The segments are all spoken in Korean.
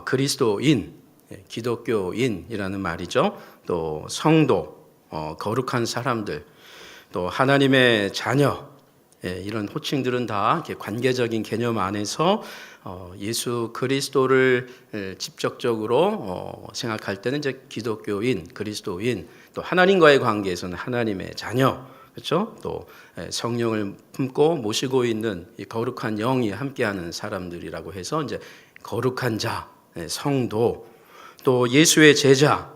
그리스도인, 기독교인이라는 말이죠. 또 성도, 거룩한 사람들, 또 하나님의 자녀, 이런 호칭들은 다 이렇게 관계적인 개념 안에서 예수 그리스도를 직접적으로 생각할 때는 이제 기독교인, 그리스도인, 또 하나님과의 관계에서는 하나님의 자녀, 그렇죠? 또 성령을 품고 모시고 있는 이 거룩한 영이 함께하는 사람들이라고 해서 이제 거룩한 자, 성도, 또 예수의 제자,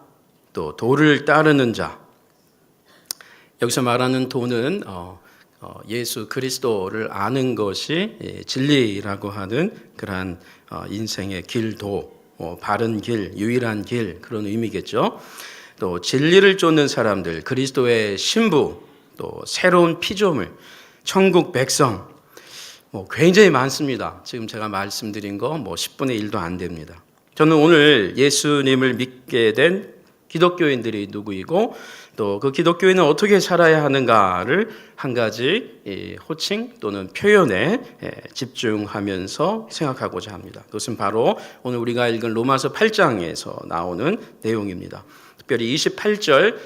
또 도를 따르는 자. 여기서 말하는 도는 예수 그리스도를 아는 것이 진리라고 하는 그러한 인생의 길도, 바른 길, 유일한 길, 그런 의미겠죠. 또 진리를 쫓는 사람들, 그리스도의 신부, 또 새로운 피조물, 천국 백성, 굉장히 많습니다. 지금 제가 말씀드린 거 10분의 1도 안 됩니다. 저는 오늘 예수님을 믿게 된 기독교인들이 누구이고 또 그 기독교인은 어떻게 살아야 하는가를 한 가지 호칭 또는 표현에 집중하면서 생각하고자 합니다. 그것은 바로 오늘 우리가 읽은 로마서 8장에서 나오는 내용입니다. 특별히 28절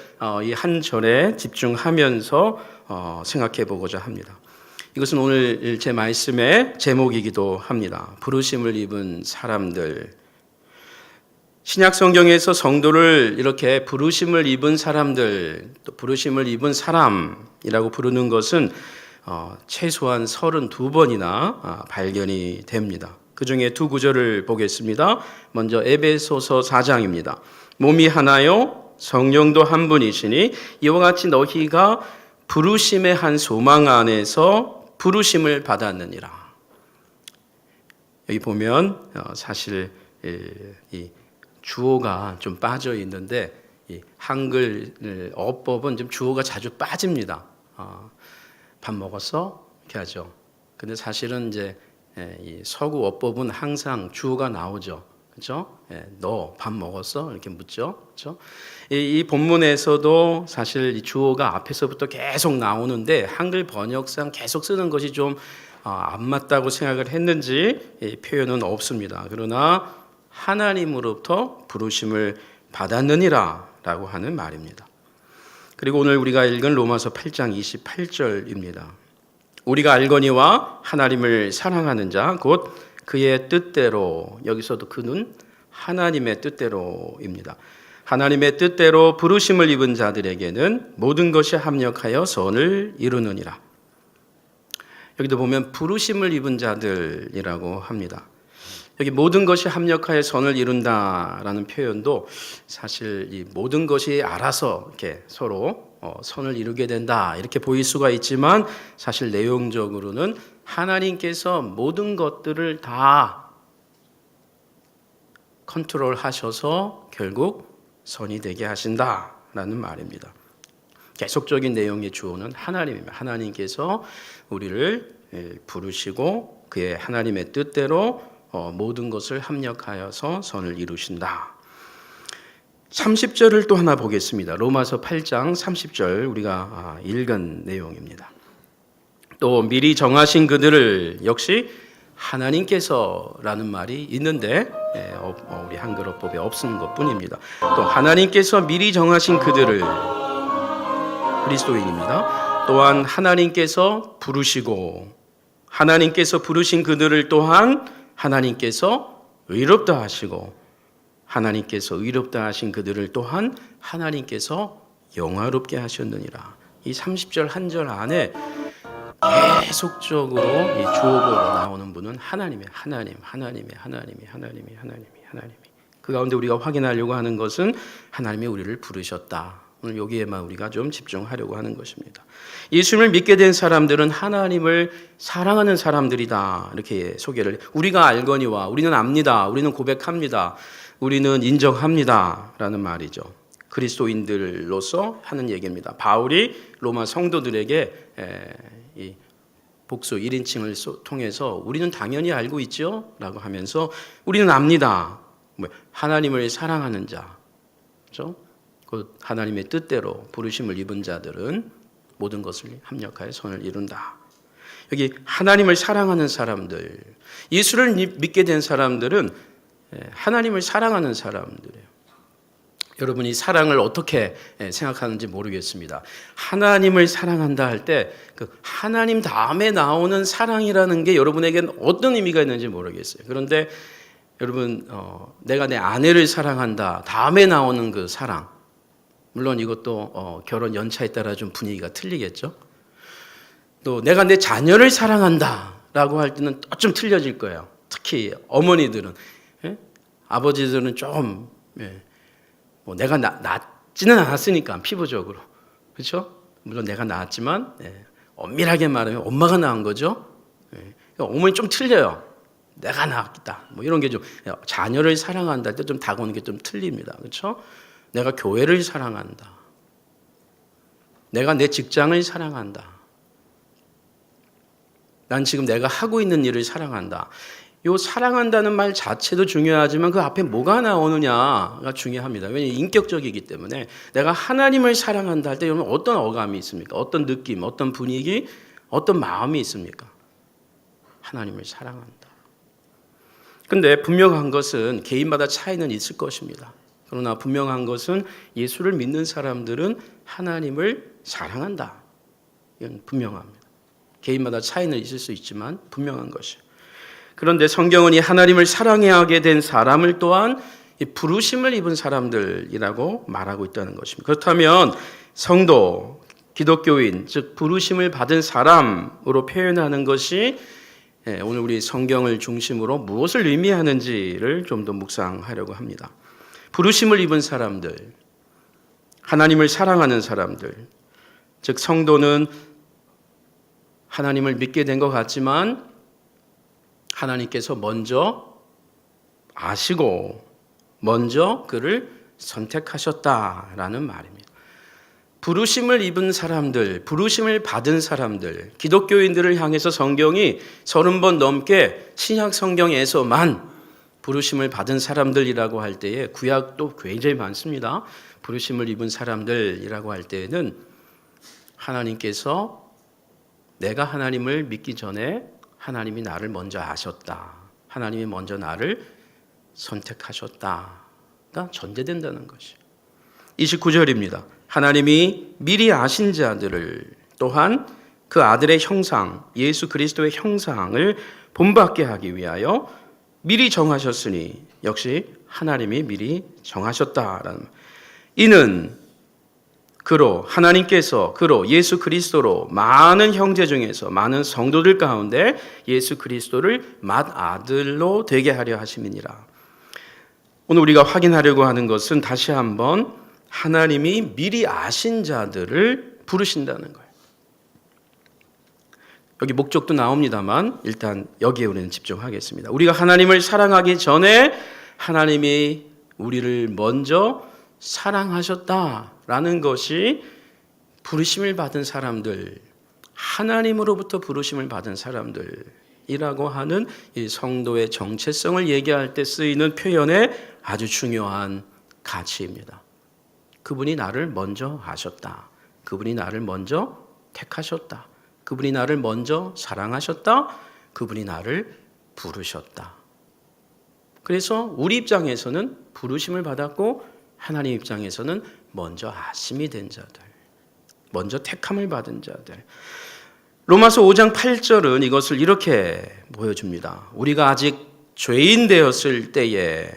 이 한 절에 집중하면서 생각해 보고자 합니다. 이것은 오늘 제 말씀의 제목이기도 합니다. 부르심을 입은 사람들. 신약 성경에서 성도를 이렇게 부르심을 입은 사람들, 또 부르심을 입은 사람이라고 부르는 것은 최소한 32번이나 발견이 됩니다. 그 중에 두 구절을 보겠습니다. 먼저 에베소서 4장입니다. 몸이 하나요, 성령도 한 분이시니 이와 같이 너희가 부르심의 한 소망 안에서 부르심을 받았느니라. 여기 보면 사실 이 주어가 좀 빠져 있는데 이 한글 어법은 좀 주어가 자주 빠집니다. 밥 먹었어? 이렇게 하죠. 근데 사실은 이제 이 서구 어법은 항상 주어가 나오죠. 그렇죠? 너 밥 먹었어? 이렇게 묻죠. 그렇죠? 이 본문에서도 사실 이 주어가 앞에서부터 계속 나오는데 한글 번역상 계속 쓰는 것이 좀 안 맞다고 생각을 했는지 이 표현은 없습니다. 그러나 하나님으로부터 부르심을 받았느니라 라고 하는 말입니다. 그리고 오늘 우리가 읽은 로마서 8장 28절입니다. 우리가 알거니와 하나님을 사랑하는 자 곧 그의 뜻대로, 여기서도 그는 하나님의 뜻대로입니다. 하나님의 뜻대로 부르심을 입은 자들에게는 모든 것이 합력하여 선을 이루느니라. 여기도 보면 부르심을 입은 자들이라고 합니다. 여기 모든 것이 합력하여 선을 이룬다라는 표현도 사실 이 모든 것이 알아서 이렇게 서로 선을 이루게 된다 이렇게 보일 수가 있지만 사실 내용적으로는 하나님께서 모든 것들을 다 컨트롤하셔서 결국 선이 되게 하신다라는 말입니다. 계속적인 내용의 주어는 하나님입니다. 하나님께서 우리를 부르시고 그의 하나님의 뜻대로 모든 것을 합력하여서 선을 이루신다. 30절을 또 하나 보겠습니다. 로마서 8장 30절 우리가 읽은 내용입니다. 또 미리 정하신 그들을 역시 하나님께서라는 말이 있는데 우리 한글 어법에 없는 것뿐입니다. 또 하나님께서 미리 정하신 그들을 그리스도인입니다. 또한 하나님께서 부르시고 하나님께서 부르신 그들을 또한 하나님께서 의롭다 하시고 하나님께서 의롭다 하신 그들을 또한 하나님께서 영화롭게 하셨느니라. 이 30절 한 절 안에 계속적으로 이 주어로 나오는 분은 하나님의 하나님이 그 가운데 우리가 확인하려고 하는 것은 하나님이 우리를 부르셨다. 오늘 여기에만 우리가 좀 집중하려고 하는 것입니다. 예수님을 믿게 된 사람들은 하나님을 사랑하는 사람들이다. 이렇게 소개를 우리가 알거니와 우리는 압니다. 우리는 고백합니다. 우리는 인정합니다. 라는 말이죠. 그리스도인들로서 하는 얘기입니다. 바울이 로마 성도들에게 이 복수 1인칭을 통해서 우리는 당연히 알고 있죠? 라고 하면서 우리는 압니다. 하나님을 사랑하는 자. 그렇죠? 그 하나님의 뜻대로 부르심을 입은 자들은 모든 것을 합력하여 선을 이룬다. 여기 하나님을 사랑하는 사람들, 예수를 믿게 된 사람들은 하나님을 사랑하는 사람들이에요. 여러분이 사랑을 어떻게 생각하는지 모르겠습니다. 하나님을 사랑한다 할 때 그 하나님 다음에 나오는 사랑이라는 게 여러분에게는 어떤 의미가 있는지 모르겠어요. 그런데 여러분 내가 내 아내를 사랑한다 다음에 나오는 그 사랑, 물론 이것도 결혼 연차에 따라 좀 분위기가 틀리겠죠. 또 내가 내 자녀를 사랑한다라고 할 때는 또 좀 틀려질 거예요. 특히 어머니들은, 아버지들은 좀 뭐 내가 낳지는 않았으니까 피부적으로, 그렇죠? 물론 내가 낳았지만 엄밀하게 말하면 엄마가 낳은 거죠. 어머니 좀 틀려요. 내가 낳았다. 뭐 이런 게 좀 자녀를 사랑한다 할 때 좀 다가오는 게 좀 틀립니다. 그렇죠? 내가 교회를 사랑한다. 내가 내 직장을 사랑한다. 난 지금 내가 하고 있는 일을 사랑한다. 이 사랑한다는 말 자체도 중요하지만 그 앞에 뭐가 나오느냐가 중요합니다. 왜냐하면 인격적이기 때문에 내가 하나님을 사랑한다 할 때 여러분 어떤 어감이 있습니까? 어떤 느낌, 어떤 분위기, 어떤 마음이 있습니까? 하나님을 사랑한다. 근데 분명한 것은 개인마다 차이는 있을 것입니다. 그러나 분명한 것은 예수를 믿는 사람들은 하나님을 사랑한다. 이건 분명합니다. 개인마다 차이는 있을 수 있지만 분명한 것이에요. 그런데 성경은 이 하나님을 사랑하게 된 사람을 또한 부르심을 입은 사람들이라고 말하고 있다는 것입니다. 그렇다면 성도, 기독교인, 즉 부르심을 받은 사람으로 표현하는 것이 오늘 우리 성경을 중심으로 무엇을 의미하는지를 좀 더 묵상하려고 합니다. 부르심을 입은 사람들, 하나님을 사랑하는 사람들, 즉 성도는 하나님을 믿게 된 것 같지만 하나님께서 먼저 아시고 먼저 그를 선택하셨다라는 말입니다. 부르심을 입은 사람들, 부르심을 받은 사람들, 기독교인들을 향해서 성경이 30번 넘게 신약 성경에서만 부르심을 받은 사람들이라고 할 때에 구약도 굉장히 많습니다. 부르심을 입은 사람들이라고 할 때에는 하나님께서 내가 하나님을 믿기 전에 하나님이 나를 먼저 아셨다. 하나님이 먼저 나를 선택하셨다가 전제된다는 것이에요. 29절입니다. 하나님이 미리 아신 자들을 또한 그 아들의 형상, 예수 그리스도의 형상을 본받게 하기 위하여 미리 정하셨으니 역시 하나님이 미리 정하셨다라는. 이는 하나님께서 그로 예수 그리스도로 많은 형제 중에서 많은 성도들 가운데 예수 그리스도를 맏아들로 되게 하려 하심이니라. 오늘 우리가 확인하려고 하는 것은 다시 한번 하나님이 미리 아신 자들을 부르신다는 거예요. 여기 목적도 나옵니다만 일단 여기에 우리는 집중하겠습니다. 우리가 하나님을 사랑하기 전에 하나님이 우리를 먼저 사랑하셨다라는 것이 부르심을 받은 사람들, 하나님으로부터 부르심을 받은 사람들이라고 하는 이 성도의 정체성을 얘기할 때 쓰이는 표현의 아주 중요한 가치입니다. 그분이 나를 먼저 아셨다. 그분이 나를 먼저 택하셨다. 그분이 나를 먼저 사랑하셨다. 그분이 나를 부르셨다. 그래서 우리 입장에서는 부르심을 받았고 하나님 입장에서는 먼저 아심이 된 자들, 먼저 택함을 받은 자들. 로마서 5장 8절은 이것을 이렇게 보여줍니다. 우리가 아직 죄인 되었을 때에,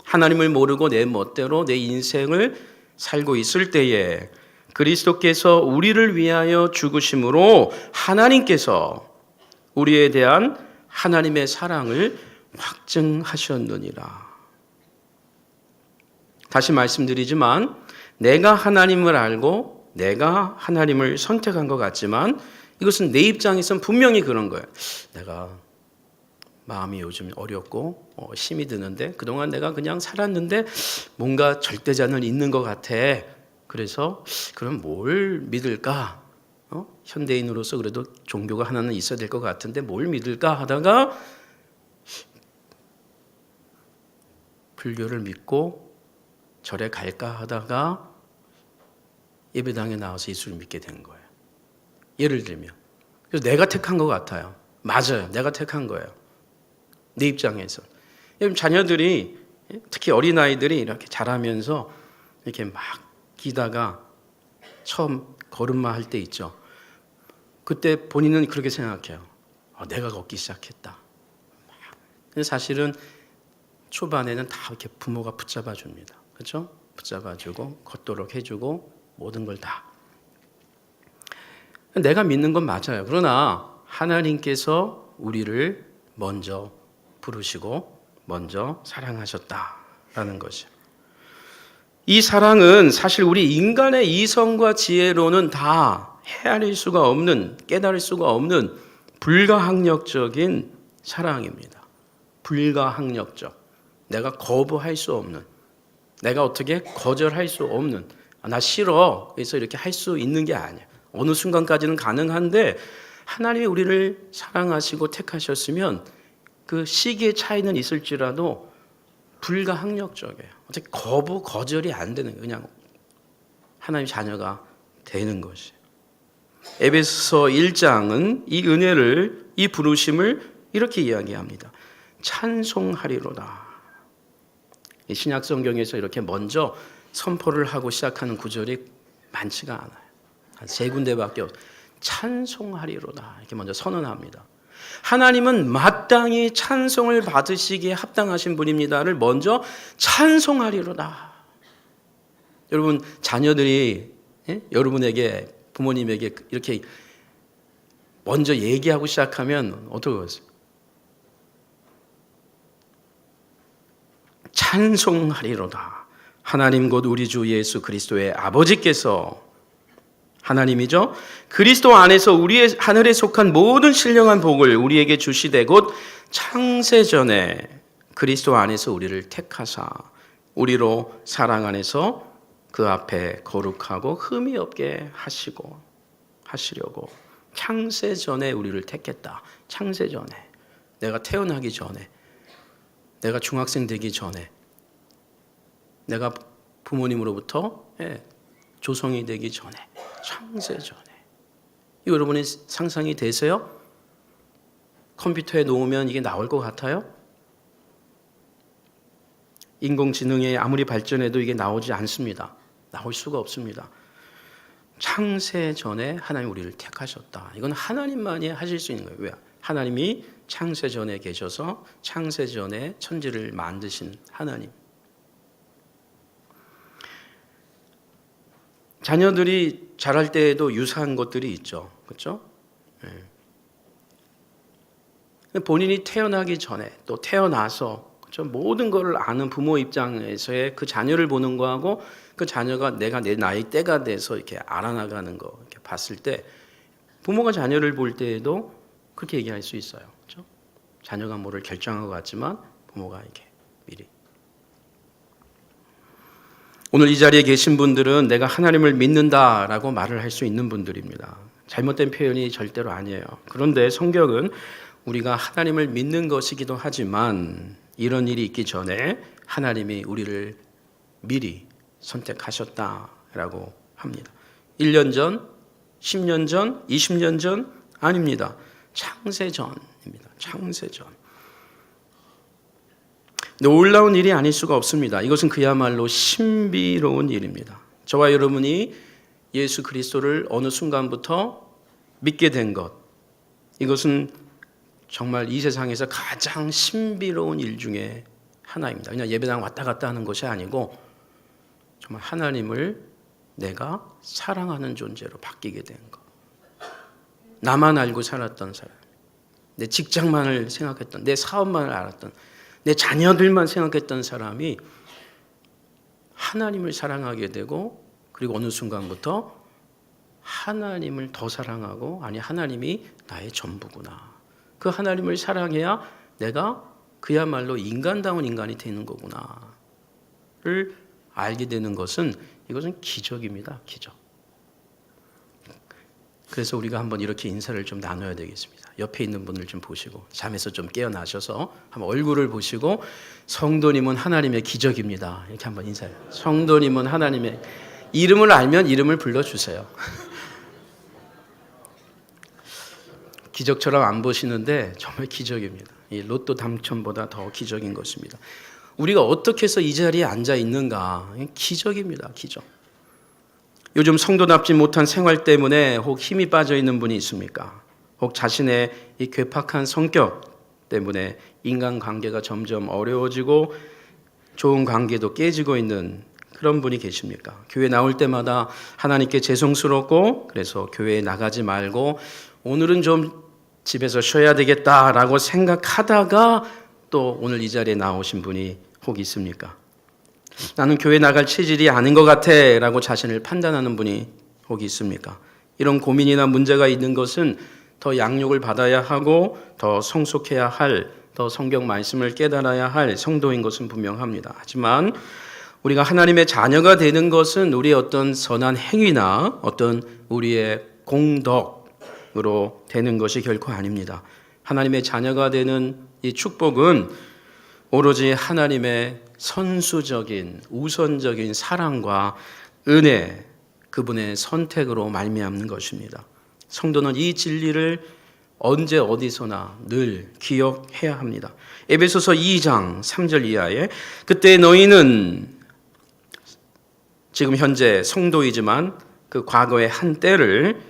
하나님을 모르고 내 멋대로 내 인생을 살고 있을 때에 그리스도께서 우리를 위하여 죽으심으로 하나님께서 우리에 대한 하나님의 사랑을 확증하셨느니라. 다시 말씀드리지만 내가 하나님을 알고 내가 하나님을 선택한 것 같지만 이것은 내 입장에선 분명히 그런 거예요. 내가 마음이 요즘 어렵고 힘이 드는데 그동안 내가 그냥 살았는데 뭔가 절대자는 있는 것 같아. 그래서 그럼 뭘 믿을까? 현대인으로서 그래도 종교가 하나는 있어야 될 것 같은데 뭘 믿을까 하다가 불교를 믿고 절에 갈까 하다가 예배당에 나와서 예수를 믿게 된 거예요. 예를 들면. 그래서 내가 택한 것 같아요. 맞아요. 내가 택한 거예요. 내 입장에서. 여러분 자녀들이 특히 어린아이들이 이렇게 자라면서 이렇게 막 기다가 처음 걸음마 할 때 있죠. 그때 본인은 그렇게 생각해요. 내가 걷기 시작했다. 근데 사실은 초반에는 다 이렇게 부모가 붙잡아 줍니다. 그렇죠? 붙잡아 주고 걷도록 해주고 모든 걸 다. 내가 믿는 건 맞아요. 그러나 하나님께서 우리를 먼저 부르시고 먼저 사랑하셨다라는 것이에요. 이 사랑은 사실 우리 인간의 이성과 지혜로는 다 헤아릴 수가 없는, 깨달을 수가 없는 불가항력적인 사랑입니다. 불가항력적. 내가 거부할 수 없는, 내가 어떻게 거절할 수 없는, 나 싫어. 그래서 이렇게 할 수 있는 게 아니야. 어느 순간까지는 가능한데 하나님이 우리를 사랑하시고 택하셨으면 그 시기의 차이는 있을지라도 불가항력적이에요. 어떻게 거절이 안 되는 거예요. 그냥 하나님 자녀가 되는 것이에요. 에베소서 1장은 이 은혜를, 이 부르심을 이렇게 이야기합니다. 찬송하리로다. 신약 성경에서 이렇게 먼저 선포를 하고 시작하는 구절이 많지가 않아요. 한 3군데밖에 없어요. 찬송하리로다. 이렇게 먼저 선언합니다. 하나님은 마땅히 찬송을 받으시기에 합당하신 분입니다를 먼저 찬송하리로다. 여러분 자녀들이 여러분에게 부모님에게 이렇게 먼저 얘기하고 시작하면 어떻게 하세요? 찬송하리로다. 하나님 곧 우리 주 예수 그리스도의 아버지께서 하나님이죠. 그리스도 안에서 우리의 하늘에 속한 모든 신령한 복을 우리에게 주시되 곧 창세전에 그리스도 안에서 우리를 택하사 우리로 사랑 안에서 그 앞에 거룩하고 흠이 없게 하시려고 창세전에 우리를 택했다. 창세전에 내가 태어나기 전에 내가 중학생 되기 전에 내가 부모님으로부터 조성이 되기 전에 창세전에 이거 여러분의 상상이 되세요? 컴퓨터에 놓으면 이게 나올 것 같아요? 인공지능이 아무리 발전해도 이게 나오지 않습니다. 나올 수가 없습니다. 창세전에 하나님 우리를 택하셨다. 이건 하나님만이 하실 수 있는 거예요. 왜? 하나님이 창세전에 계셔서 창세전에 천지를 만드신 하나님. 자녀들이 자랄 때에도 유사한 것들이 있죠. 그렇죠? 본인이 태어나기 전에 또 태어나서 그렇죠? 모든 것을 아는 부모 입장에서의 그 자녀를 보는 거하고 그 자녀가 내가 내 나이 때가 돼서 이렇게 알아나가는 거 이렇게 봤을 때 부모가 자녀를 볼 때에도 그렇게 얘기할 수 있어요. 그렇죠? 자녀가 뭐를 결정한 것 같지만 부모가 이렇게 미리. 오늘 이 자리에 계신 분들은 내가 하나님을 믿는다라고 말을 할 수 있는 분들입니다. 잘못된 표현이 절대로 아니에요. 그런데 성경은 우리가 하나님을 믿는 것이기도 하지만 이런 일이 있기 전에 하나님이 우리를 미리 선택하셨다라고 합니다. 1년 전, 10년 전, 20년 전 아닙니다. 창세전입니다. 창세전. 놀라운 일이 아닐 수가 없습니다. 이것은 그야말로 신비로운 일입니다. 저와 여러분이 예수 그리스도를 어느 순간부터 믿게 된 것, 이것은 정말 이 세상에서 가장 신비로운 일 중에 하나입니다. 그냥 예배당 왔다 갔다 하는 것이 아니고 정말 하나님을 내가 사랑하는 존재로 바뀌게 된 것. 나만 알고 살았던 사람, 내 직장만을 생각했던, 내 사업만을 알았던, 내 자녀들만 생각했던 사람이 하나님을 사랑하게 되고 그리고 어느 순간부터 하나님을 더 사랑하고 아니 하나님이 나의 전부구나. 그 하나님을 사랑해야 내가 그야말로 인간다운 인간이 되는 거구나를 알게 되는 것은 이것은 기적입니다. 기적. 그래서 우리가 한번 이렇게 인사를 좀 나눠야 되겠습니다. 옆에 있는 분을 좀 보시고 잠에서 좀 깨어나셔서 한번 얼굴을 보시고 성도님은 하나님의 기적입니다. 이렇게 한번 인사해요. 성도님은 하나님의 이름을 알면 이름을 불러주세요. 기적처럼 안 보시는데 정말 기적입니다. 이 로또 당첨보다 더 기적인 것입니다. 우리가 어떻게 해서 이 자리에 앉아 있는가? 기적입니다. 기적. 요즘 성도답지 못한 생활 때문에 혹 힘이 빠져 있는 분이 있습니까? 혹 자신의 이 괴팍한 성격 때문에 인간관계가 점점 어려워지고 좋은 관계도 깨지고 있는 그런 분이 계십니까? 교회 나올 때마다 하나님께 죄송스럽고 그래서 교회에 나가지 말고 오늘은 좀 집에서 쉬어야 되겠다라고 생각하다가 또 오늘 이 자리에 나오신 분이 혹 있습니까? 나는 교회 나갈 체질이 아닌 것 같아 라고 자신을 판단하는 분이 혹 있습니까? 이런 고민이나 문제가 있는 것은 더 양육을 받아야 하고 더 성숙해야 할, 더 성경 말씀을 깨달아야 할 성도인 것은 분명합니다. 하지만 우리가 하나님의 자녀가 되는 것은 우리의 어떤 선한 행위나 어떤 우리의 공덕으로 되는 것이 결코 아닙니다. 하나님의 자녀가 되는 이 축복은 오로지 하나님의 선수적인 우선적인 사랑과 은혜, 그분의 선택으로 말미암는 것입니다. 성도는 이 진리를 언제 어디서나 늘 기억해야 합니다. 에베소서 2장 3절 이하에 그때 너희는 지금 현재 성도이지만 그 과거의 한때를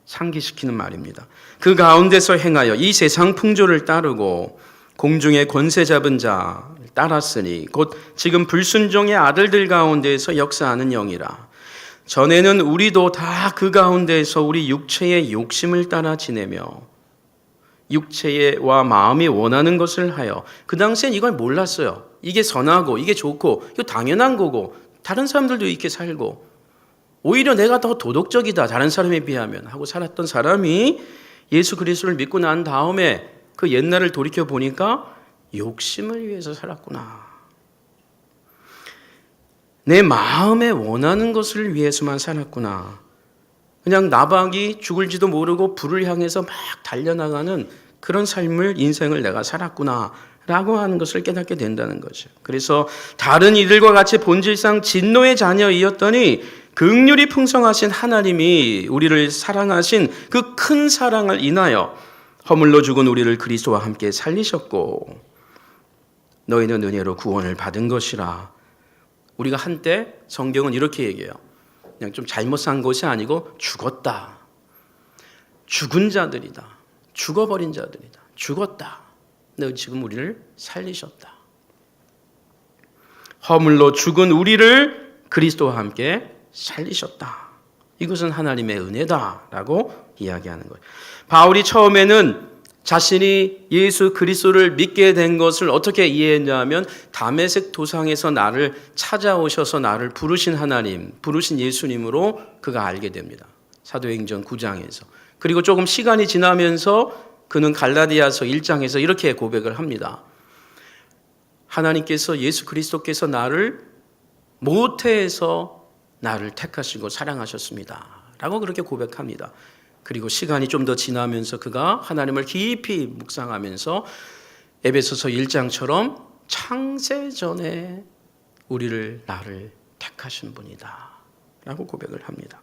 상기시키는 말입니다. 그 가운데서 행하여 이 세상 풍조를 따르고 공중의 권세 잡은 자 따랐으니 곧 지금 불순종의 아들들 가운데에서 역사하는 영이라. 전에는 우리도 다 그 가운데에서 우리 육체의 욕심을 따라 지내며 육체와 마음이 원하는 것을 하여 그 당시엔 이걸 몰랐어요. 이게 선하고 이게 좋고 이거 당연한 거고 다른 사람들도 이렇게 살고 오히려 내가 더 도덕적이다 다른 사람에 비하면 하고 살았던 사람이 예수 그리스도를 믿고 난 다음에 그 옛날을 돌이켜 보니까 욕심을 위해서 살았구나. 내 마음에 원하는 것을 위해서만 살았구나. 그냥 나박이 죽을지도 모르고 불을 향해서 막 달려나가는 그런 삶을 인생을 내가 살았구나 라고 하는 것을 깨닫게 된다는 거죠. 그래서 다른 이들과 같이 본질상 진노의 자녀이었더니 긍휼이 풍성하신 하나님이 우리를 사랑하신 그 큰 사랑을 인하여 허물로 죽은 우리를 그리스도와 함께 살리셨고 너희는 은혜로 구원을 받은 것이라. 우리가 한때 성경은 이렇게 얘기해요. 그냥 좀 잘못 산 것이 아니고 죽었다. 죽은 자들이다. 죽어버린 자들이다. 죽었다. 근데 지금 우리를 살리셨다. 허물로 죽은 우리를 그리스도와 함께 살리셨다. 이것은 하나님의 은혜다라고 이야기하는 거예요. 바울이 처음에는 자신이 예수 그리스도를 믿게 된 것을 어떻게 이해했냐면 다메섹 도상에서 나를 찾아오셔서 나를 부르신 하나님, 부르신 예수님으로 그가 알게 됩니다. 사도행전 9장에서. 그리고 조금 시간이 지나면서 그는 갈라디아서 1장에서 이렇게 고백을 합니다. 하나님께서 예수 그리스도께서 나를 모태에서 나를 택하시고 사랑하셨습니다. 라고 그렇게 고백합니다. 그리고 시간이 좀 더 지나면서 그가 하나님을 깊이 묵상하면서 에베소서 1장처럼 창세전에 나를 택하신 분이다 라고 고백을 합니다.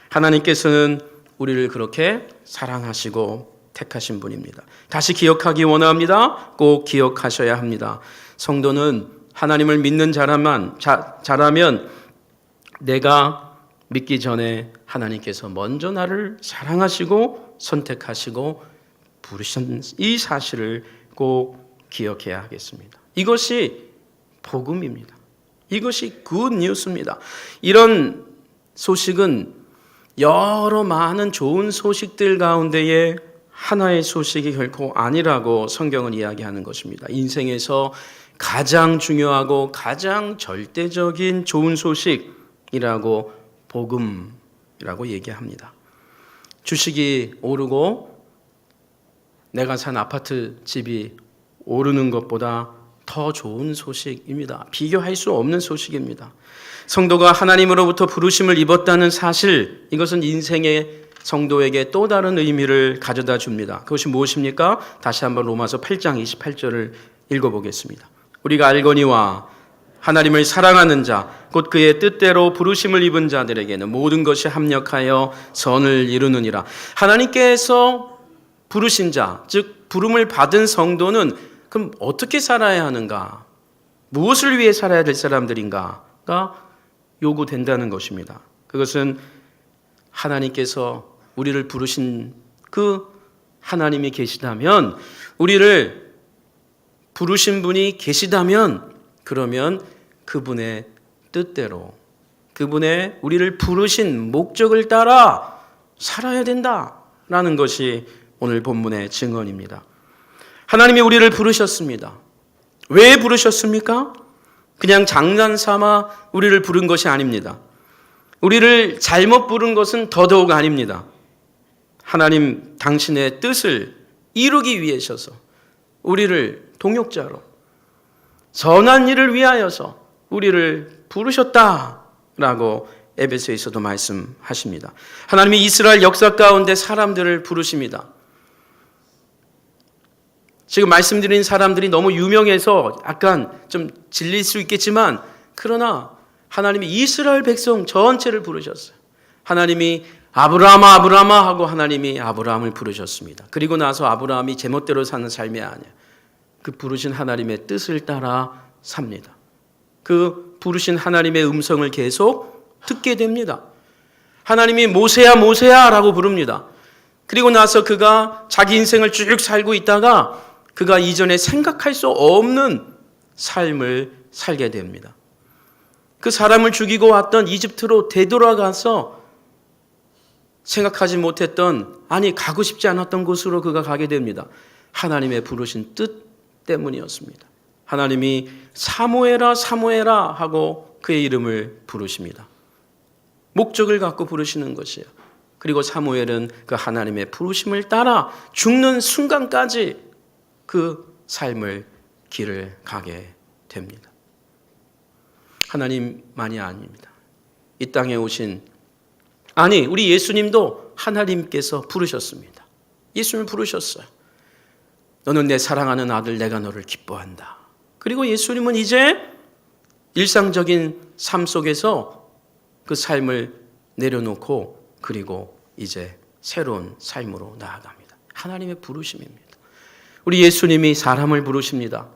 하나님께서는 우리를 그렇게 사랑하시고 택하신 분입니다. 다시 기억하기 원합니다. 꼭 기억하셔야 합니다. 성도는 하나님을 믿는 자라면 내가 믿기 전에 하나님께서 먼저 나를 사랑하시고 선택하시고 부르신 이 사실을 꼭 기억해야 하겠습니다. 이것이 복음입니다. 이것이 굿 뉴스입니다. 이런 소식은 여러 많은 좋은 소식들 가운데에 하나의 소식이 결코 아니라고 성경은 이야기하는 것입니다. 인생에서 가장 중요하고 가장 절대적인 좋은 소식이라고 복음이라고 얘기합니다. 주식이 오르고 내가 산 아파트 집이 오르는 것보다 더 좋은 소식입니다. 비교할 수 없는 소식입니다. 성도가 하나님으로부터 부르심을 입었다는 사실, 이것은 인생의 성도에게 또 다른 의미를 가져다 줍니다. 그것이 무엇입니까? 다시 한번 로마서 8장 28절을 읽어보겠습니다. 우리가 알거니와 하나님을 사랑하는 자, 곧 그의 뜻대로 부르심을 입은 자들에게는 모든 것이 합력하여 선을 이루느니라. 하나님께서 부르신 자, 즉 부름을 받은 성도는 그럼 어떻게 살아야 하는가? 무엇을 위해 살아야 될 사람들인가가 요구된다는 것입니다. 그것은 하나님께서 우리를 부르신 그 하나님이 계시다면, 우리를 부르신 분이 계시다면, 그러면 그분의 뜻대로, 그분의 우리를 부르신 목적을 따라 살아야 된다라는 것이 오늘 본문의 증언입니다. 하나님이 우리를 부르셨습니다. 왜 부르셨습니까? 그냥 장난삼아 우리를 부른 것이 아닙니다. 우리를 잘못 부른 것은 더더욱 아닙니다. 하나님 당신의 뜻을 이루기 위해서서 우리를 동역자로 선한 일을 위하여서 우리를 부르셨다라고 에베소에서도 말씀하십니다. 하나님이 이스라엘 역사 가운데 사람들을 부르십니다. 지금 말씀드린 사람들이 너무 유명해서 약간 좀 질릴 수 있겠지만, 그러나 하나님이 이스라엘 백성 전체를 부르셨어요. 하나님이 아브라함아 아브라함아 하고 하나님이 아브라함을 부르셨습니다. 그리고 나서 아브라함이 제멋대로 사는 삶이 아니야. 그 부르신 하나님의 뜻을 따라 삽니다. 그 부르신 하나님의 음성을 계속 듣게 됩니다. 하나님이 모세야 모세야 라고 부릅니다. 그리고 나서 그가 자기 인생을 쭉 살고 있다가 그가 이전에 생각할 수 없는 삶을 살게 됩니다. 그 사람을 죽이고 왔던 이집트로 되돌아가서 생각하지 못했던, 아니 가고 싶지 않았던 곳으로 그가 가게 됩니다. 하나님의 부르신 뜻 때문이었습니다. 하나님이 사무엘아 사무엘아 하고 그의 이름을 부르십니다. 목적을 갖고 부르시는 것이에요. 그리고 사무엘은 그 하나님의 부르심을 따라 죽는 순간까지 그 삶을 길을 가게 됩니다. 하나님만이 아닙니다. 이 땅에 오신, 아니 우리 예수님도 하나님께서 부르셨습니다. 예수님을 부르셨어요. 너는 내 사랑하는 아들, 내가 너를 기뻐한다. 그리고 예수님은 이제 일상적인 삶 속에서 그 삶을 내려놓고 그리고 이제 새로운 삶으로 나아갑니다. 하나님의 부르심입니다. 우리 예수님이 사람을 부르십니다.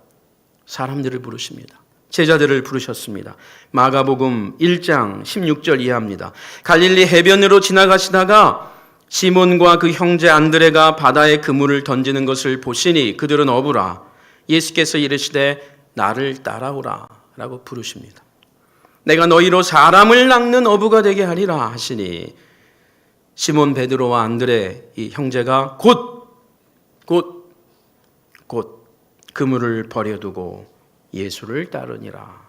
사람들을 부르십니다. 제자들을 부르셨습니다. 마가복음 1장 16절 이하입니다. 갈릴리 해변으로 지나가시다가 시몬과 그 형제 안드레가 바다에 그물을 던지는 것을 보시니 그들은 어부라. 예수께서 이르시되 나를 따라오라 라고 부르십니다. 내가 너희로 사람을 낚는 어부가 되게 하리라 하시니 시몬 베드로와 안드레 이 형제가 곧 그물을 버려두고 예수를 따르니라.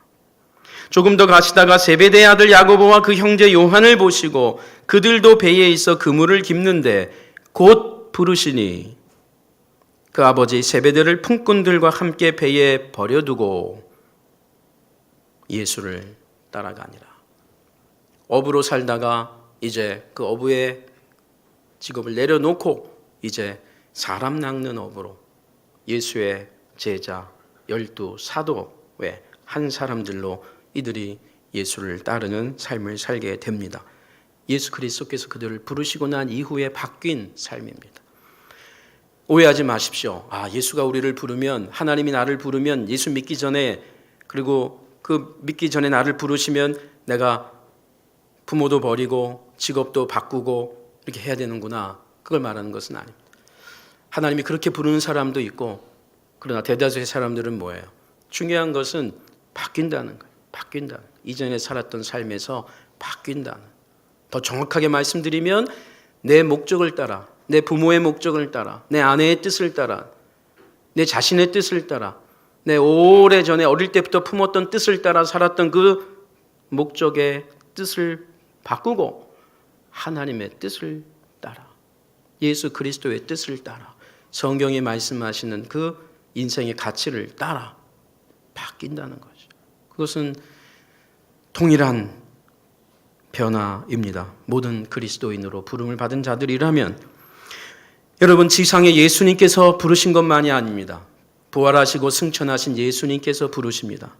조금 더 가시다가 세베대의 아들 야고보와 그 형제 요한을 보시고 그들도 배에 있어 그물을 깁는데 곧 부르시니 그 아버지 세베대를 품꾼들과 함께 배에 버려두고 예수를 따라가니라. 어부로 살다가 이제 그 어부의 직업을 내려놓고 이제 사람 낚는 어부로 예수의 제자 12 사도의 한 사람들로 이들이 예수를 따르는 삶을 살게 됩니다. 예수 그리스도께서 그들을 부르시고 난 이후에 바뀐 삶입니다. 오해하지 마십시오. 예수가 우리를 부르면, 하나님이 나를 부르면 예수 믿기 전에, 그리고 그 믿기 전에 나를 부르시면 내가 부모도 버리고 직업도 바꾸고 이렇게 해야 되는구나. 그걸 말하는 것은 아닙니다. 하나님이 그렇게 부르는 사람도 있고, 그러나 대다수의 사람들은 뭐예요? 중요한 것은 바뀐다는 거예요. 바뀐다는 거예요. 이전에 살았던 삶에서 바뀐다는. 더 정확하게 말씀드리면 내 목적을 따라, 내 부모의 목적을 따라, 내 아내의 뜻을 따라, 내 자신의 뜻을 따라, 내 오래전에 어릴 때부터 품었던 뜻을 따라 살았던 그 목적의 뜻을 바꾸고 하나님의 뜻을 따라, 예수 그리스도의 뜻을 따라, 성경이 말씀하시는 그 인생의 가치를 따라 바뀐다는 거죠. 그것은 동일한 변화입니다. 모든 그리스도인으로 부름을 받은 자들이라면, 여러분 지상에 예수님께서 부르신 것만이 아닙니다. 부활하시고 승천하신 예수님께서 부르십니다.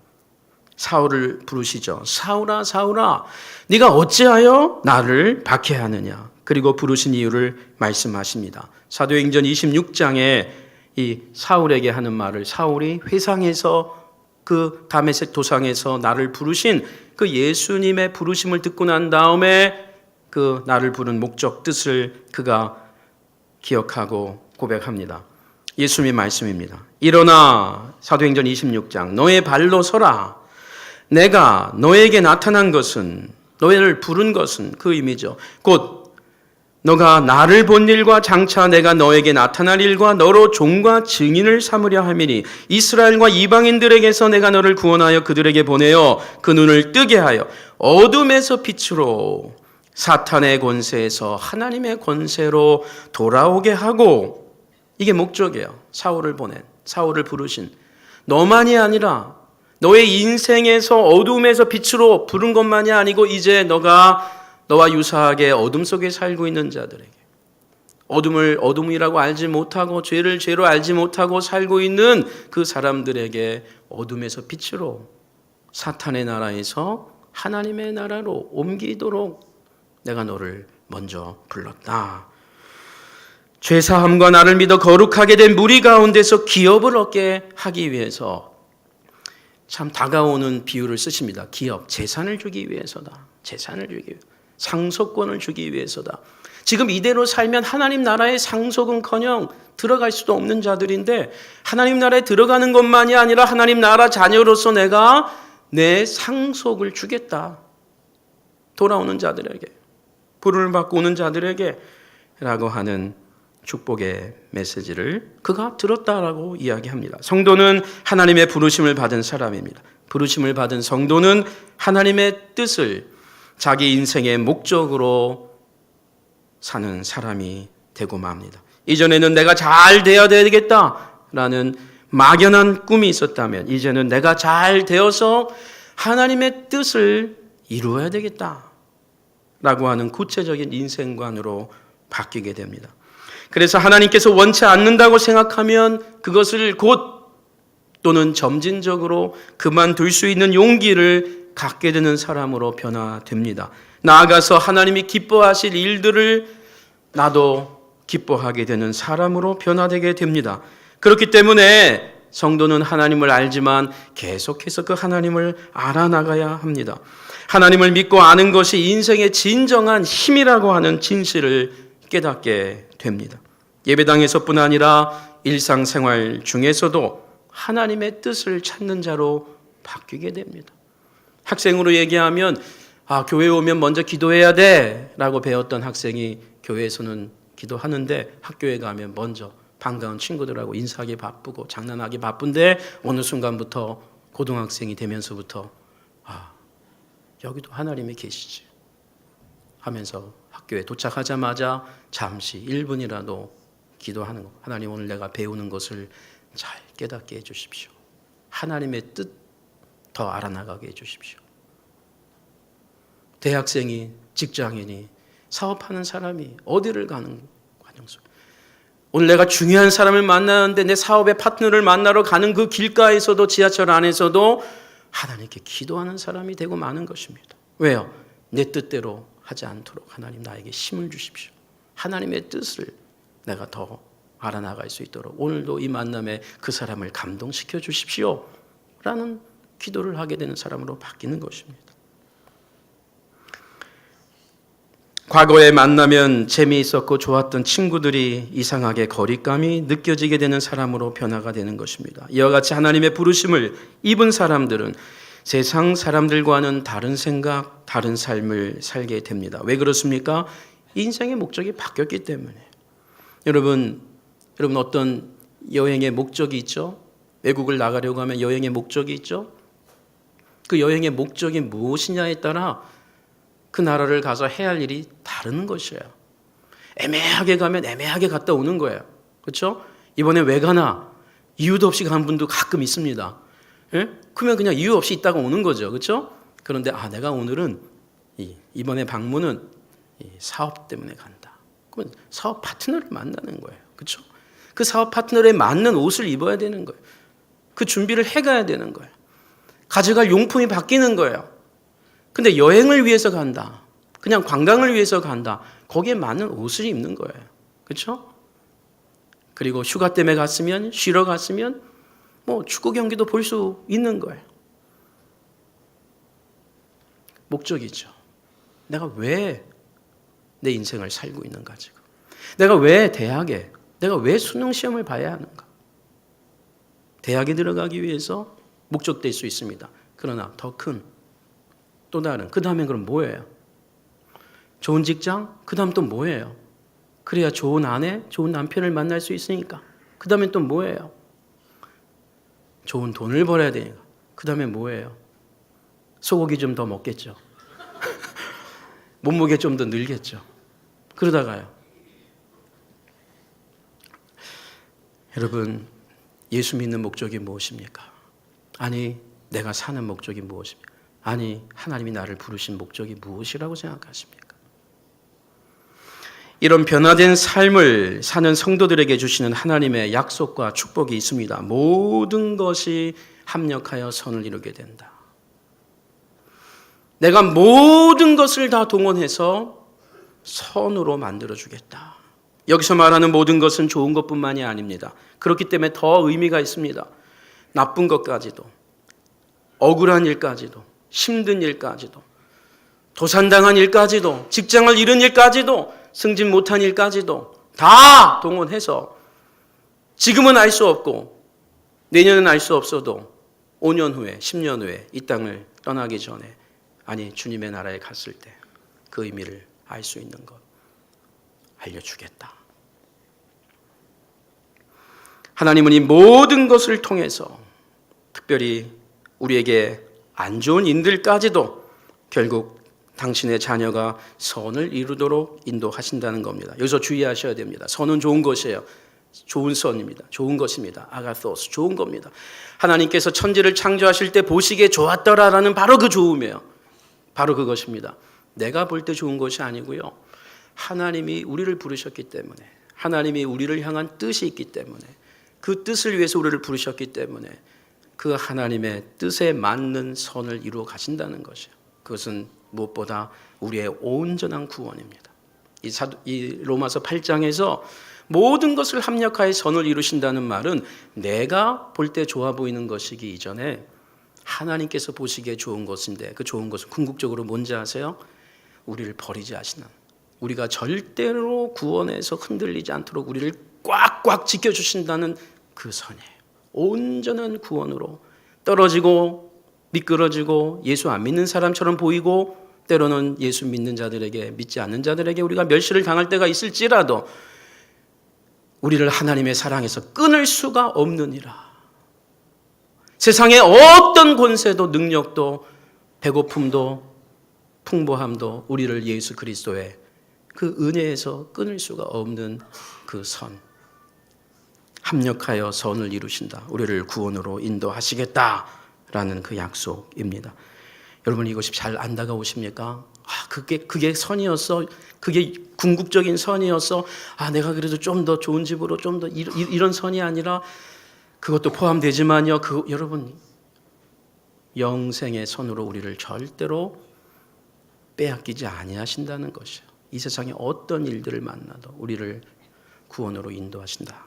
사울을 부르시죠. 사울아 사울아 네가 어찌하여 나를 박해하느냐. 그리고 부르신 이유를 말씀하십니다. 사도행전 26장에 이 사울에게 하는 말을, 사울이 회상에서 그 다메섹 도상에서 나를 부르신 그 예수님의 부르심을 듣고 난 다음에 그 나를 부른 목적 뜻을 그가 기억하고 고백합니다. 예수님의 말씀입니다. 일어나, 사도행전 26장, 너의 발로 서라. 내가 너에게 나타난 것은, 너를 부른 것은, 그 의미죠. 곧 너가 나를 본 일과 장차 내가 너에게 나타날 일과 너로 종과 증인을 삼으려 함이니 이스라엘과 이방인들에게서 내가 너를 구원하여 그들에게 보내어 그 눈을 뜨게 하여 어둠에서 빛으로, 사탄의 권세에서 하나님의 권세로 돌아오게 하고, 이게 목적이에요. 사울을 보낸, 사울을 부르신, 너만이 아니라 너의 인생에서 어둠에서 빛으로 부른 것만이 아니고 이제 너와 유사하게 어둠 속에 살고 있는 자들에게, 어둠을 어둠이라고 알지 못하고 죄를 죄로 알지 못하고 살고 있는 그 사람들에게 어둠에서 빛으로, 사탄의 나라에서 하나님의 나라로 옮기도록 내가 너를 먼저 불렀다. 죄사함과 나를 믿어 거룩하게 된 무리 가운데서 기업을 얻게 하기 위해서, 참 다가오는 비유를 쓰십니다. 기업, 재산을 주기 위해서다. 재산을 주기 위해서, 상속권을 주기 위해서다. 지금 이대로 살면 하나님 나라의 상속은커녕 들어갈 수도 없는 자들인데, 하나님 나라에 들어가는 것만이 아니라 하나님 나라 자녀로서 내가 내 상속을 주겠다. 돌아오는 자들에게, 부름을 받고 오는 자들에게 라고 하는 축복의 메시지를 그가 들었다라고 이야기합니다. 성도는 하나님의 부르심을 받은 사람입니다. 부르심을 받은 성도는 하나님의 뜻을 자기 인생의 목적으로 사는 사람이 되고 맙니다. 이전에는 내가 잘 되어야 되겠다라는 막연한 꿈이 있었다면 이제는 내가 잘 되어서 하나님의 뜻을 이루어야 되겠다라고 하는 구체적인 인생관으로 바뀌게 됩니다. 그래서 하나님께서 원치 않는다고 생각하면 그것을 곧 또는 점진적으로 그만둘 수 있는 용기를 갖게 되는 사람으로 변화됩니다. 나아가서 하나님이 기뻐하실 일들을 나도 기뻐하게 되는 사람으로 변화되게 됩니다. 그렇기 때문에 성도는 하나님을 알지만 계속해서 그 하나님을 알아나가야 합니다. 하나님을 믿고 아는 것이 인생의 진정한 힘이라고 하는 진실을 깨닫게 됩니다. 예배당에서뿐 아니라 일상생활 중에서도 하나님의 뜻을 찾는 자로 바뀌게 됩니다. 학생으로 얘기하면 교회에 오면 먼저 기도해야 돼 라고 배웠던 학생이 교회에서는 기도하는데 학교에 가면 먼저 반가운 친구들하고 인사하기 바쁘고 장난하기 바쁜데 어느 순간부터 고등학생이 되면서부터 여기도 하나님이 계시지 하면서 학교에 도착하자마자 잠시 1분이라도 기도하는 것. 하나님, 오늘 내가 배우는 것을 잘 깨닫게 해주십시오. 하나님의 뜻 더 알아나가게 해주십시오. 대학생이, 직장인이, 사업하는 사람이 어디를 가는 과정 속, 오늘 내가 중요한 사람을 만나는데 내 사업의 파트너를 만나러 가는 그 길가에서도 지하철 안에서도 하나님께 기도하는 사람이 되고 마는 것입니다. 왜요? 내 뜻대로 하지 않도록 하나님 나에게 힘을 주십시오. 하나님의 뜻을 내가 더 알아나갈 수 있도록 오늘도 이 만남에 그 사람을 감동시켜 주십시오 라는 기도를 하게 되는 사람으로 바뀌는 것입니다. 과거에 만나면 재미있었고 좋았던 친구들이 이상하게 거리감이 느껴지게 되는 사람으로 변화가 되는 것입니다. 이와 같이 하나님의 부르심을 입은 사람들은 세상 사람들과는 다른 생각, 다른 삶을 살게 됩니다. 왜 그렇습니까? 인생의 목적이 바뀌었기 때문에. 여러분 어떤 여행의 목적이 있죠? 외국을 나가려고 하면 여행의 목적이 있죠? 그 여행의 목적이 무엇이냐에 따라 그 나라를 가서 해야 할 일이 다른 것이에요. 애매하게 가면 애매하게 갔다 오는 거예요. 그렇죠? 이번에 왜 가나? 이유도 없이 가는 분도 가끔 있습니다. 예? 그러면 그냥 이유 없이 있다가 오는 거죠. 그렇죠? 그런데 내가 오늘은 이번에 방문은 사업 때문에 간다. 그러면 사업 파트너를 만나는 거예요. 그렇죠? 그 사업 파트너에 맞는 옷을 입어야 되는 거예요. 그 준비를 해가야 되는 거예요. 가져갈 용품이 바뀌는 거예요. 근데 여행을 위해서 간다. 그냥 관광을 위해서 간다. 거기에 맞는 옷을 입는 거예요. 그렇죠? 그리고 휴가 때문에 갔으면, 쉬러 갔으면 뭐 축구 경기도 볼 수 있는 거예요. 목적이죠. 내가 왜 내 인생을 살고 있는가 지금. 내가 왜 대학에, 내가 왜 수능 시험을 봐야 하는가. 대학에 들어가기 위해서 목적될 수 있습니다. 그러나 더 큰, 또 다른, 그 다음에 그럼 뭐예요? 좋은 직장? 그 다음 또 뭐예요? 그래야 좋은 아내, 좋은 남편을 만날 수 있으니까. 그 다음에 또 뭐예요? 좋은 돈을 벌어야 되니까. 그 다음에 뭐예요? 소고기 좀 더 먹겠죠. 몸무게 좀 더 늘겠죠. 그러다가요. 여러분, 예수 믿는 목적이 무엇입니까? 아니, 내가 사는 목적이 무엇입니까? 아니, 하나님이 나를 부르신 목적이 무엇이라고 생각하십니까? 이런 변화된 삶을 사는 성도들에게 주시는 하나님의 약속과 축복이 있습니다. 모든 것이 합력하여 선을 이루게 된다. 내가 모든 것을 다 동원해서 선으로 만들어주겠다. 여기서 말하는 모든 것은 좋은 것뿐만이 아닙니다. 그렇기 때문에 더 의미가 있습니다. 나쁜 것까지도, 억울한 일까지도, 힘든 일까지도, 도산당한 일까지도, 직장을 잃은 일까지도, 승진 못한 일까지도 다 동원해서 지금은 알 수 없고 내년은 알 수 없어도 5년 후에, 10년 후에 이 땅을 떠나기 전에, 아니 주님의 나라에 갔을 때 그 의미를 알 수 있는 것 알려주겠다. 하나님은 이 모든 것을 통해서 특별히 우리에게 안 좋은 인들까지도 결국 당신의 자녀가 선을 이루도록 인도하신다는 겁니다. 여기서 주의하셔야 됩니다. 선은 좋은 것이에요. 좋은 선입니다. 좋은 것입니다. 아가토스, 좋은 겁니다. 하나님께서 천지를 창조하실 때 보시기에 좋았더라라는 바로 그 좋음이에요. 바로 그것입니다. 내가 볼 때 좋은 것이 아니고요. 하나님이 우리를 부르셨기 때문에, 하나님이 우리를 향한 뜻이 있기 때문에, 그 뜻을 위해서 우리를 부르셨기 때문에 그 하나님의 뜻에 맞는 선을 이루어 가신다는 것이에요. 그것은 무엇보다 우리의 온전한 구원입니다. 이 로마서 8장에서 모든 것을 합력하여 선을 이루신다는 말은 내가 볼 때 좋아 보이는 것이기 이전에 하나님께서 보시기에 좋은 것인데, 그 좋은 것은 궁극적으로 뭔지 아세요? 우리를 버리지 않으시는, 우리가 절대로 구원에서 흔들리지 않도록 우리를 꽉꽉 지켜주신다는 그 선이에요. 온전한 구원으로 떨어지고 미끄러지고 예수 안 믿는 사람처럼 보이고 때로는 예수 믿는 자들에게, 믿지 않는 자들에게 우리가 멸시를 당할 때가 있을지라도 우리를 하나님의 사랑에서 끊을 수가 없느니라. 세상의 어떤 권세도 능력도 배고픔도 풍부함도 우리를 예수 그리스도의 그 은혜에서 끊을 수가 없는 그 선, 합력하여 선을 이루신다. 우리를 구원으로 인도하시겠다라는 그 약속입니다. 여러분, 이것이 잘 안 다가오십니까? 그게 선이었어. 그게 궁극적인 선이었어. 내가 그래도 좀 더 좋은 집으로 좀 더 이런 선이 아니라 그것도 포함되지만요. 여러분, 영생의 선으로 우리를 절대로 빼앗기지 아니하신다는 것이요. 이 세상에 어떤 일들을 만나도 우리를 구원으로 인도하신다.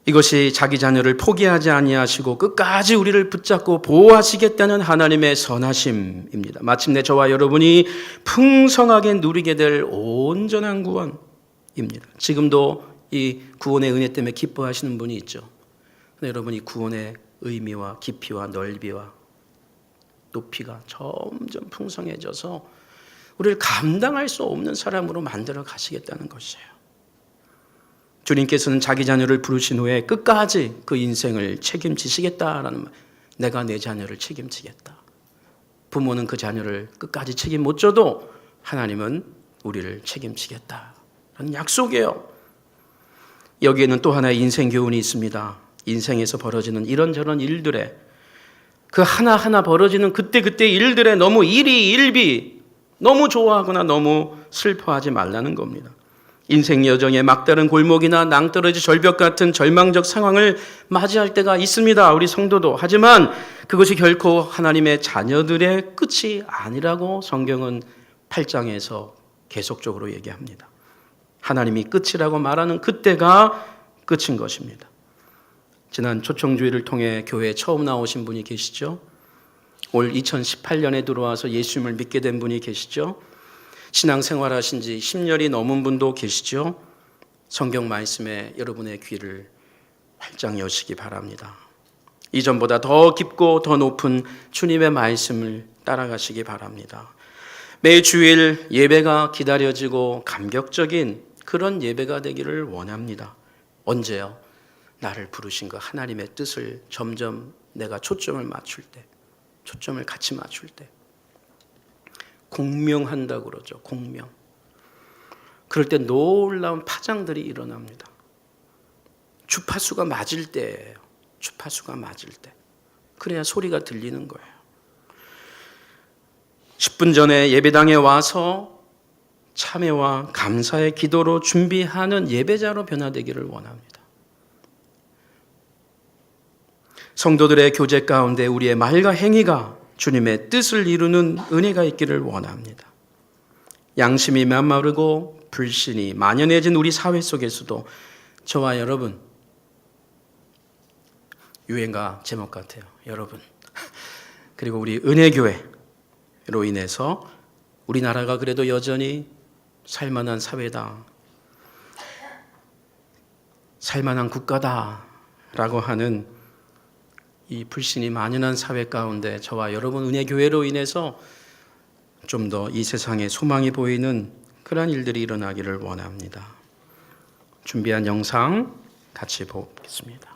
이것이 자기 자녀를 포기하지 아니하시고 끝까지 우리를 붙잡고 보호하시겠다는 하나님의 선하심입니다. 마침내 저와 여러분이 풍성하게 누리게 될 온전한 구원입니다. 지금도 이 구원의 은혜 때문에 기뻐하시는 분이 있죠. 근데 여러분, 이 구원의 의미와 깊이와 넓이와 높이가 점점 풍성해져서 우리를 감당할 수 없는 사람으로 만들어 가시겠다는 것이에요. 주님께서는 자기 자녀를 부르신 후에 끝까지 그 인생을 책임지시겠다라는 말. 내가 내 자녀를 책임지겠다. 부모는 그 자녀를 끝까지 책임 못 져도 하나님은 우리를 책임지겠다라는 약속이에요. 여기에는 또 하나의 인생 교훈이 있습니다. 인생에서 벌어지는 이런저런 일들에, 그 하나하나 벌어지는 그때그때 일들에 너무 일희일비, 너무 좋아하거나 너무 슬퍼하지 말라는 겁니다. 인생 여정의 막다른 골목이나 낭떠러지 절벽 같은 절망적 상황을 맞이할 때가 있습니다. 우리 성도도. 하지만 그것이 결코 하나님의 자녀들의 끝이 아니라고 성경은 8장에서 계속적으로 얘기합니다. 하나님이 끝이라고 말하는 그때가 끝인 것입니다. 지난 초청주의를 통해 교회에 처음 나오신 분이 계시죠? 올 2018년에 들어와서 예수님을 믿게 된 분이 계시죠? 신앙생활 하신 지 10년이 넘은 분도 계시죠? 성경 말씀에 여러분의 귀를 활짝 여시기 바랍니다. 이전보다 더 깊고 더 높은 주님의 말씀을 따라가시기 바랍니다. 매 주일 예배가 기다려지고 감격적인 그런 예배가 되기를 원합니다. 언제요? 나를 부르신 그 하나님의 뜻을 점점 내가 초점을 맞출 때, 초점을 같이 맞출 때 공명한다고 그러죠. 공명. 그럴 때 놀라운 파장들이 일어납니다. 주파수가 맞을 때예요. 주파수가 맞을 때. 그래야 소리가 들리는 거예요. 10분 전에 예배당에 와서 참회와 감사의 기도로 준비하는 예배자로 변화되기를 원합니다. 성도들의 교제 가운데 우리의 말과 행위가 주님의 뜻을 이루는 은혜가 있기를 원합니다. 양심이 메마르고 불신이 만연해진 우리 사회 속에서도 저와 여러분, 유행가 제목 같아요. 여러분. 그리고 우리 은혜교회로 인해서 우리나라가 그래도 여전히 살만한 사회다, 살만한 국가다라고 하는 이 불신이 만연한 사회 가운데 저와 여러분 은혜교회로 인해서 좀 더 이 세상에 소망이 보이는 그런 일들이 일어나기를 원합니다. 준비한 영상 같이 보겠습니다.